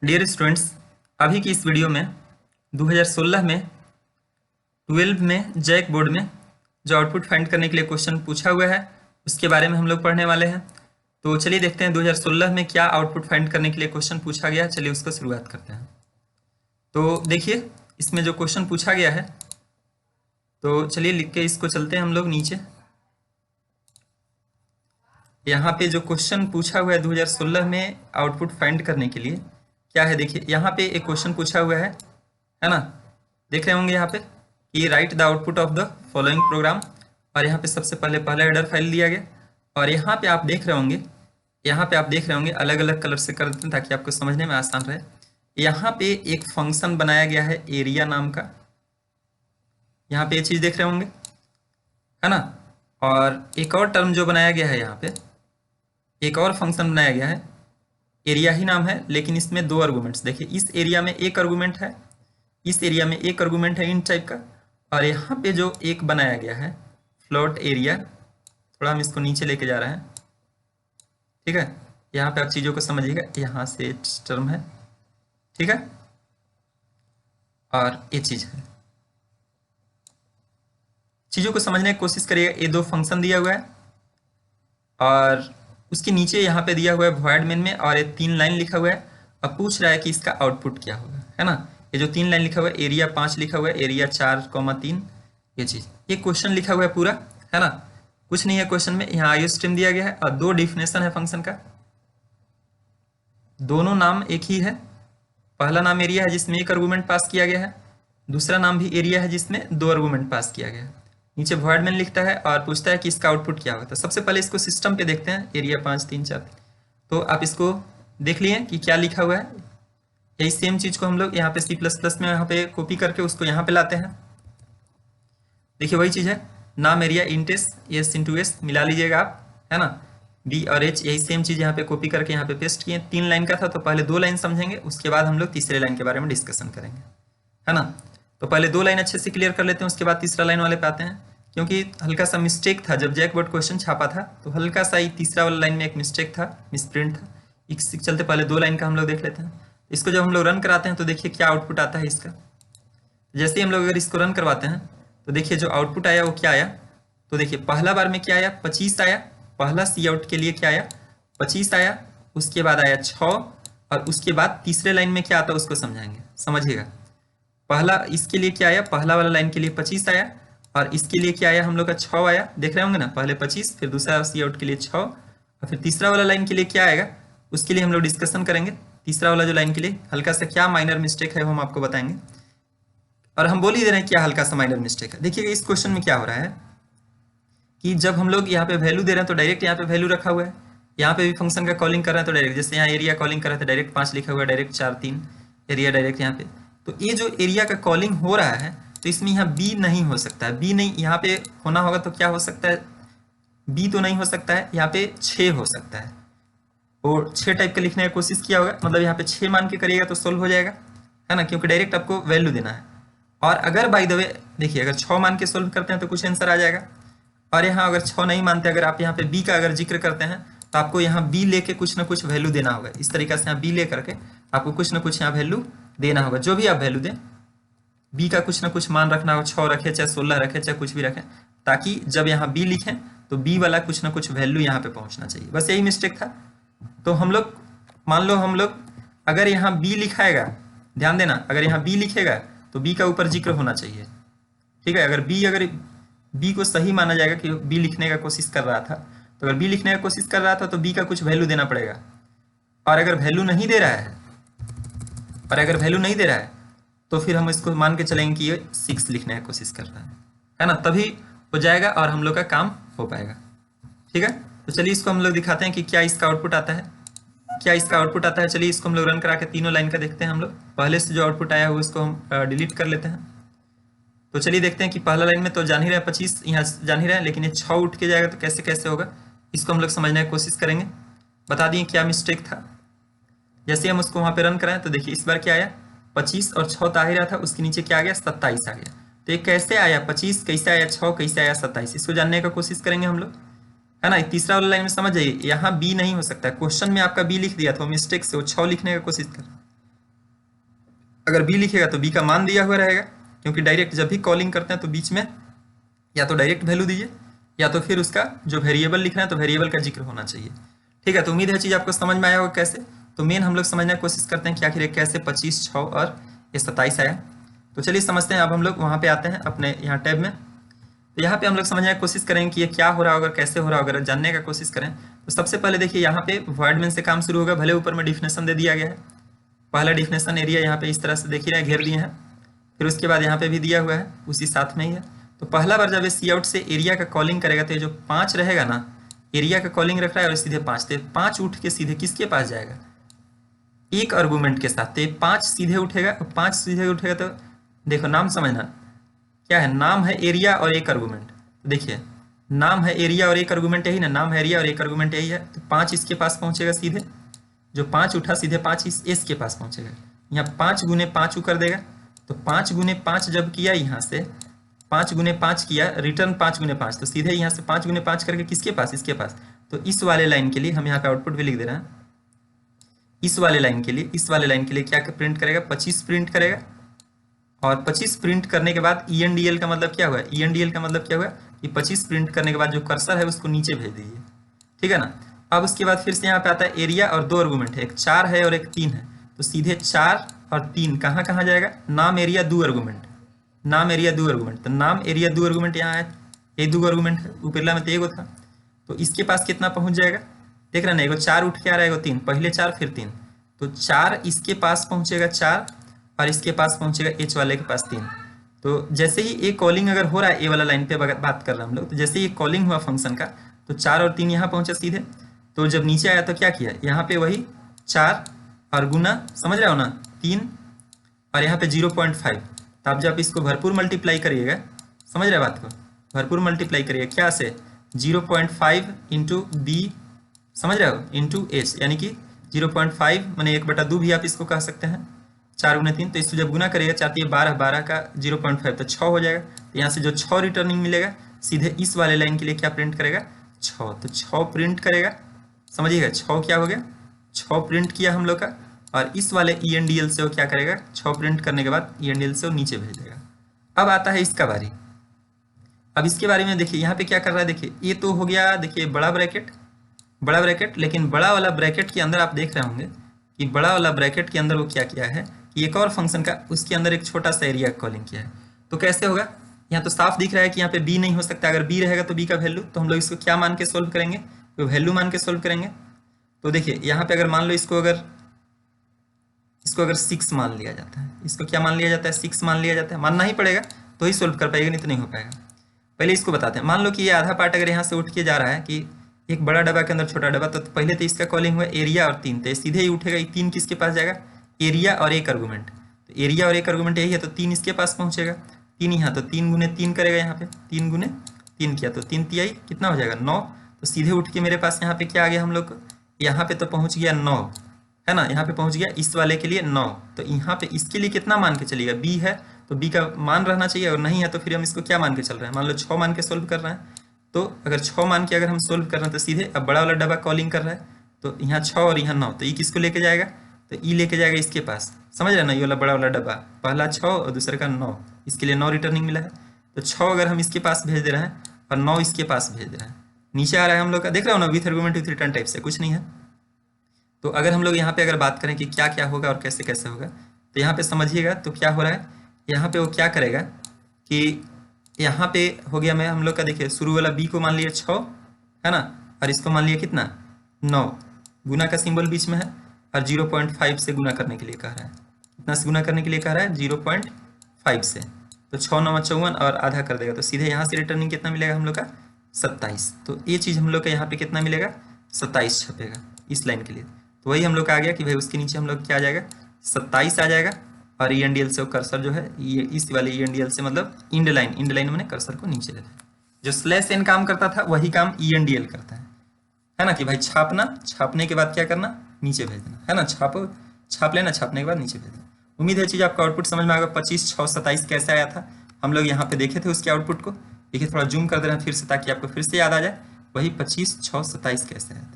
Dear students, अभी की इस वीडियो में 2016 में 12 में जैक बोर्ड में जो आउटपुट फाइंड करने के लिए क्वेश्चन पूछा हुआ है उसके बारे में हम लोग पढ़ने वाले हैं। तो चलिए देखते हैं 2016 में क्या आउटपुट फाइंड करने के लिए क्वेश्चन पूछा गया। चलिए उसको शुरुआत करते हैं। तो देखिए इसमें जो क्वेश्चन पूछा गया है, तो चलिए लिख के इसको चलते हैं हम लोग नीचे। यहाँ पे जो क्वेश्चन पूछा हुआ है 2016 में आउटपुट फाइंड करने के लिए क्या है, देखिए यहाँ पे एक क्वेश्चन पूछा हुआ है ना, देख रहे होंगे यहाँ पे कि right the output of the following programme. और यहाँ पे सबसे पहले पहला हेडर फाइल दिया गया और यहाँ पे आप देख रहे होंगे, अलग अलग कलर से कर देते हैं ताकि आपको समझने में आसान रहे। यहाँ पे एक फंक्शन बनाया गया है एरिया नाम का, यहाँ पे ये चीज देख रहे होंगे है ना। और एक और टर्म जो बनाया गया है, यहाँ पे एक और फंक्शन बनाया गया है, एरिया ही नाम है लेकिन इसमें दो आर्गुमेंट्स। देखिए इस एरिया में एक आर्गुमेंट है, इस एरिया में एक आर्गुमेंट है इंट टाइप का, और यहाँ पे जो एक बनाया गया है फ्लोट एरिया, थोड़ा हम इसको नीचे लेके जा रहे हैं, ठीक है। यहाँ पे आप चीज़ों को समझिएगा, यहाँ से टर्म है, ठीक है, और ये चीज़ है। चीज़ों को समझने की कोशिश करिएगा। ये दो फंक्शन दिया हुआ है और उसके नीचे यहाँ पे दिया हुआ है वॉइड मेन में, और ये 3 लाइन लिखा हुआ है। अब पूछ रहा है कि इसका आउटपुट क्या होगा, है ना। ये जो 3 लाइन लिखा हुआ है, एरिया 5 लिखा हुआ है, एरिया 4,3, ये चीज़, ये क्वेश्चन लिखा हुआ है पूरा, है ना। कुछ नहीं है क्वेश्चन में, यहाँ आईओ स्ट्रीम दिया गया है और दो डिफिनेशन है फंक्शन का, दोनों नाम एक ही है। पहला नाम एरिया है जिसमें एक आर्गुमेंट पास किया गया है, दूसरा नाम भी एरिया है जिसमें 2 आर्गुमेंट पास किया गया है। नीचे वॉइड मेन लिखता है और पूछता है कि इसका आउटपुट क्या होगा। तो सबसे पहले इसको सिस्टम पे देखते हैं, एरिया 5 3 4। तो आप इसको देख लिए कि क्या लिखा हुआ है। यही सेम चीज को हम लोग यहाँ पे C++ में यहाँ पे कॉपी करके उसको यहाँ पे लाते हैं। देखिए वही चीज है, नाम area int S into S मिला लीजिएगा आप, है ना। बी और एच, यही सेम चीज यहाँ पे कॉपी करके यहाँ पे पेस्ट किए। 3 लाइन का था तो पहले 2 लाइन समझेंगे, उसके बाद हम लोग तीसरे लाइन के बारे में डिस्कशन करेंगे, है ना। तो पहले 2 लाइन अच्छे से क्लियर कर लेते हैं, उसके बाद तीसरा लाइन वाले पे आते हैं। क्योंकि हल्का सा मिस्टेक था जब जैक बोर्ड क्वेश्चन छापा था, तो हल्का सा ही तीसरा वाला लाइन में एक मिस्टेक था, मिसप्रिंट था। इसके चलते पहले 2 लाइन का हम लोग देख लेते हैं। इसको जब हम लोग रन कराते हैं तो देखिए क्या आउटपुट आता है इसका। जैसे ही हम लोग अगर इसको रन करवाते हैं तो देखिए जो आउटपुट आया वो क्या आया। तो देखिए पहला बार में क्या आया, 25 आया। पहला सी आउट के लिए क्या आया, 25 आया। उसके बाद आया 6, और उसके बाद तीसरे लाइन में क्या आता है उसको समझाएंगे, समझिएगा। पहला इसके लिए क्या आया, पहला वाला लाइन के लिए 25 आया, और इसके लिए क्या आया हम लोग का 6 आया। देख रहे होंगे ना, पहले 25, फिर दूसरा सी आउट के लिए 6, और फिर तीसरा वाला लाइन के लिए क्या आएगा उसके लिए हम लोग डिस्कशन करेंगे। तीसरा वाला जो लाइन के लिए हल्का सा क्या माइनर मिस्टेक है वो हम आपको बताएंगे, और हम बोल ही दे रहे हैं क्या हल्का सा माइनर मिस्टेक है। देखिएगा इस क्वेश्चन में क्या हो रहा है कि जब हम लोग यहाँ पे वैल्यू दे रहे हैं तो डायरेक्ट यहाँ पे वैल्यू रखा हुआ है, यहाँ पे भी फंक्शन का कॉलिंग कर रहे हैं तो डायरेक्ट, जैसे यहाँ एरिया कॉलिंग कर रहे थे डायरेक्ट 5 लिखा हुआ है, डायरेक्ट 4 3 एरिया डायरेक्ट यहाँ पे। तो ये जो एरिया का कॉलिंग हो रहा है तो इसमें यहाँ बी नहीं हो सकता है, बी नहीं यहाँ पे होना होगा तो क्या हो सकता है, बी तो नहीं हो सकता है, यहाँ पे 6 हो सकता है। और 6 टाइप का लिखने की कोशिश किया होगा, मतलब यहाँ पे 6 मान के करिएगा तो सोल्व हो जाएगा, है ना, क्योंकि डायरेक्ट आपको वैल्यू देना है। और अगर बाय द वे देखिए अगर 6 मान के सोल्व करते हैं तो कुछ आंसर आ जाएगा, और यहाँ अगर 6 नहीं मानते, अगर आप यहाँ पे बी का अगर जिक्र करते हैं तो आपको यहाँ बी लेके कुछ ना कुछ वैल्यू देना होगा। इस तरीके से यहाँ बी ले करके आपको कुछ ना कुछ यहाँ वैल्यू देना होगा, जो भी आप वैल्यू दें बी का कुछ ना कुछ मान रखना होगा, 6 रखे चाहे 16 रखे चाहे कुछ भी रखें, ताकि जब यहाँ बी लिखें तो बी वाला कुछ ना कुछ वैल्यू यहाँ पे पहुंचना चाहिए। बस यही मिस्टेक था। तो हम लोग मान लो हम लोग अगर यहाँ बी लिखाएगा, ध्यान देना, अगर यहाँ बी लिखेगा तो बी का ऊपर जिक्र होना चाहिए, ठीक है। अगर बी को सही माना जाएगा कि बी लिखने का कोशिश कर रहा था, तो अगर बी लिखने का कोशिश कर रहा था तो बी का कुछ वैल्यू देना पड़ेगा। और अगर वैल्यू नहीं दे रहा है तो फिर हम इसको मान के चलेंगे कि ये 6 लिखने की कोशिश कर रहा है ना, तभी हो जाएगा और हम लोग का काम हो पाएगा, ठीक है। तो चलिए इसको हम लोग दिखाते हैं कि क्या इसका आउटपुट आता है, चलिए इसको हम लोग रन करा के तीनों लाइन का देखते हैं। हम लोग पहले से जो आउटपुट आया हुआ उसको हम डिलीट कर लेते हैं। तो चलिए देखते हैं कि पहला लाइन में तो जान ही रहे 25 यहाँ जान ही रहे, लेकिन ये 6 उठ के जाएगा तो कैसे कैसे होगा, इसको हम लोग समझने की कोशिश करेंगे। बता दिए क्या मिस्टेक था। जैसे हम उसको वहाँ पे रन कराएं तो देखिए इस बार क्या आया, 25 और 6 तो आ ही रहा था, उसके नीचे क्या आ गया, 27 आ गया। तो ये कैसे आया 25, कैसे आया 6, कैसे आया 27, इसको जानने का कोशिश करेंगे हम लोग, है ना। तीसरा वाला लाइन में समझ जाइए, यहाँ बी नहीं हो सकता है, क्वेश्चन में आपका बी लिख दिया था मिस्टेक से, वो 6 लिखने का कोशिश कर, अगर बी लिखेगा तो बी का मान दिया हुआ रहेगा, क्योंकि डायरेक्ट जब भी कॉलिंग करते हैं तो बीच में या तो डायरेक्ट वैल्यू दीजिए या तो फिर उसका जो वेरिएबल लिखना है तो वेरिएबल का जिक्र होना चाहिए। ठीक है, तो उम्मीद है चीज़ आपको समझ में आया होगा कैसे। तो मेन हम लोग समझने की कोशिश करते हैं कि आखिर कैसे 25, 6 और ये 27 आया। तो चलिए समझते हैं। अब हम लोग वहाँ पे आते हैं अपने यहाँ टैब में। तो यहाँ पे हम लोग समझने की कोशिश करेंगे कि ये क्या हो रहा होगा, कैसे हो रहा होगा, जानने का कोशिश करें। तो सबसे पहले देखिए यहाँ पे वॉइड मेन से काम शुरू होगा। भले ऊपर में डिफिनेशन दे दिया गया है, पहला डिफिनेशन एरिया यहाँ पे इस तरह से देख ही रहे हैं, घेर दिए हैं। फिर उसके बाद यहाँ पे भी दिया हुआ है, उसी साथ में ही है। तो पहला बार जब ये सी आउट से एरिया का कॉलिंग करेगा तो ये जो 5 रहेगा ना, एरिया का कॉलिंग रख रहा है और सीधे 5, तो 5 उठ के सीधे किसके पास जाएगा, एक आर्गूमेंट के साथ। तो ये 5 सीधे उठेगा, और 5 सीधे उठेगा तो देखो नाम समझना क्या है, नाम है एरिया और एक आर्गूमेंट। तो देखिए नाम है एरिया और एक आर्गूमेंट यही ना, नाम है एरिया और एक आर्गूमेंट यही है। तो 5 इसके पास पहुंचेगा सीधे, जो 5 उठा सीधे 5 इस एस के पास पहुंचेगा। यहाँ 5 गुने 5 कर देगा, तो 5 गुने 5 जब किया यहाँ से 5 गुने 5 किया, रिटर्न 5 गुने 5, तो सीधे यहाँ से 5 गुने 5 करके किसके पास, इसके पास। तो इस वाले लाइन के लिए हम यहाँ पे आउटपुट भी लिख दे रहे हैं। इस वाले लाइन के लिए क्या प्रिंट करेगा, 25 प्रिंट करेगा। और 25 प्रिंट करने के बाद ENDL का मतलब क्या हुआ, ENDL का मतलब क्या हुआ कि 25 प्रिंट करने के बाद जो कर्सर है उसको नीचे भेज दीजिए। ठीक है ना। अब उसके बाद फिर से यहाँ पे आता है एरिया और 2 आर्गूमेंट है, एक 4 है और एक 3 है। तो सीधे 4 और 3 कहाँ कहाँ जाएगा, नाम एरिया 2 आर्गूमेंट, नाम एरिया 2 आर्गूमेंट। तो नाम एरिया 2 आर्गूमेंट यहाँ है, ये 2 आर्गूमेंट है, ऊपरला में तो एगो था। तो इसके पास कितना पहुँच जाएगा, देख रहे ना, एगो 4 उठ के आ रहा है, एगो 3, पहले 4 फिर 3। तो 4 इसके पास पहुँचेगा 4, और इसके पास पहुँचेगा H वाले के पास 3। तो जैसे ही ए कॉलिंग अगर हो रहा है, ए वाला लाइन पे बात कर रहे हैं हम लोग, तो जैसे ही कॉलिंग हुआ फंक्शन का तो 4 और 3 यहाँ पहुँचा सीधे। तो जब नीचे आया तो क्या किया, यहाँ पे वही 4 और गुना, समझ रहे हो ना, 3 और यहाँ पे 0.5। तो आप जब इसको भरपूर मल्टीप्लाई करिएगा, समझ रहे बात को, भरपूर मल्टीप्लाई करिएगा क्या से, 0.5 इंटू बी, समझ रहे हो, इंटू एच, यानी कि 0.5 मैंने 1/2 भी आप इसको कह सकते हैं, 4 गुना 3। तो इसको जब गुना करिएगा 4 3 12, 12 का 0.5 तो 6 हो जाएगा। तो यहाँ से जो 6 रिटर्निंग मिलेगा सीधे इस वाले लाइन के लिए क्या प्रिंट करेगा, 6। तो 6 प्रिंट करेगा, समझिएगा 6 क्या हो गया, 6 प्रिंट किया हम लोग का। और इस वाले ENDL से वो क्या करेगा, 6 प्रिंट करने के बाद ENDL से वो नीचे भेज देगा। अब आता है इसका बारी। अब इसके बारे में देखिए यहाँ पे क्या कर रहा है, देखिए ये तो हो गया, देखिए बड़ा ब्रैकेट, लेकिन बड़ा वाला ब्रैकेट के अंदर आप देख रहे होंगे कि बड़ा वाला ब्रैकेट के अंदर वो क्या किया है कि एक और फंक्शन का उसके अंदर एक छोटा सा एरिया कॉलिंग किया है। तो कैसे होगा, यहाँ तो साफ दिख रहा है कि यहाँ पे बी नहीं हो सकता। अगर बी रहेगा तो बी का वैल्यू, तो हम लोग इसको क्या मान के सोल्व करेंगे, तो वैल्यू मान के सोल्व करेंगे। तो देखिए यहाँ पे अगर मान लो इसको अगर 6 मान लिया जाता है, इसको क्या मान लिया जाता है, 6 मान लिया जाता है, मानना ही पड़ेगा तो ही सोल्व कर पाएगा, नहीं तो नहीं हो पाएगा। पहले इसको बताते हैं। मान लो कि ये आधा पार्ट अगर यहाँ से उठ के जा रहा है कि एक बड़ा डब्बा के अंदर छोटा डब्बा, तो पहले तो इसका कॉलिंग हुआ एरिया और 3, तो सीधे ही उठेगा। 3 किसके पास जाएगा, एरिया और एक आर्गूमेंट। तो एरिया और एक आर्गूमेंट यही है, तो 3 इसके पास पहुंचेगा, 3 यहाँ, तो 3 गुने 3 करेगा, यहाँ पे 3 गुने 3 किया तो 3 तिहाई कितना हो जाएगा, 9। तो सीधे उठ के मेरे पास यहाँ पे क्या आ गया हम लोग को, यहाँ पे तो पहुँच गया 9, है ना, यहाँ पे पहुँच गया इस वाले के लिए 9। तो यहाँ पे इसके लिए कितना मान के चलिएगा, बी है तो बी का मान रहना चाहिए, और नहीं है तो फिर हम इसको क्या मान के चल रहे हैं, मान लो 6 मान के सोल्व कर रहे हैं। तो अगर 6 मान के अगर हम सोल्व कर रहे हैं तो सीधे अब बड़ा वाला डब्बा कॉलिंग कर रहा है, तो यहाँ 6 और यहाँ 9, तो ई किसको लेके जाएगा, तो ई लेके जाएगा इसके पास, समझ रहे ना, ये वाला बड़ा वाला डब्बा, पहला 6 और दूसरे का 9, इसके लिए 9 रिटर्निंग मिला है। तो 6 अगर हम इसके पास भेज दे रहे हैं और 9 इसके पास भेज दे रहे हैं, नीचे आ रहा है हम लोग का, देख रहे हो ना, with argument with return type से कुछ नहीं है। तो अगर हम लोग यहाँ पे अगर बात करें कि क्या क्या होगा और कैसे कैसे होगा, तो यहाँ पे समझिएगा तो क्या हो रहा है, यहाँ पे वो क्या करेगा कि यहाँ पे हो गया मैं हम लोग का, देखिए शुरू वाला बी को मान लिया 6, है ना, और इसको मान लिया कितना 9, गुना का सिंबल बीच में है, और 0.5 से गुना करने के लिए कह रहा है, कितना से गुना करने के लिए कह रहा है, 0.5 से। तो 6 9 54 और आधा कर देगा, तो सीधे यहाँ से रिटर्निंग कितना मिलेगा हम लोग का, 27। तो ये चीज़ हम लोग का यहाँ पे कितना मिलेगा, 27 छपेगा इस लाइन के लिए। तो वही हम लोग का आ गया कि भाई उसके नीचे हम लोग क्या आ जाएगा, 27 आ जाएगा। और ENDL से वो कर्सर जो है, ये इस वाले ENDL से मतलब इंड लाइन मैंने कर्सर को नीचे ले लिया। जो स्लैश एन काम करता था वही काम ENDL करता है ना, कि भाई छापने के बाद क्या करना, नीचे भेज देना, है ना, छाप लेना, छापने के बाद नीचे भेज देना। उम्मीद है चीज़ आपका आउटपुट समझ में आएगा। 25 6 27 कैसे आया था हम लोग यहाँ पे देखे थे उसके आउटपुट को। देखिए थोड़ा जूम कर दे रहे हैं फिर से, ताकि आपको फिर से याद आ जाए वही 25 6 27 कैसे आया था।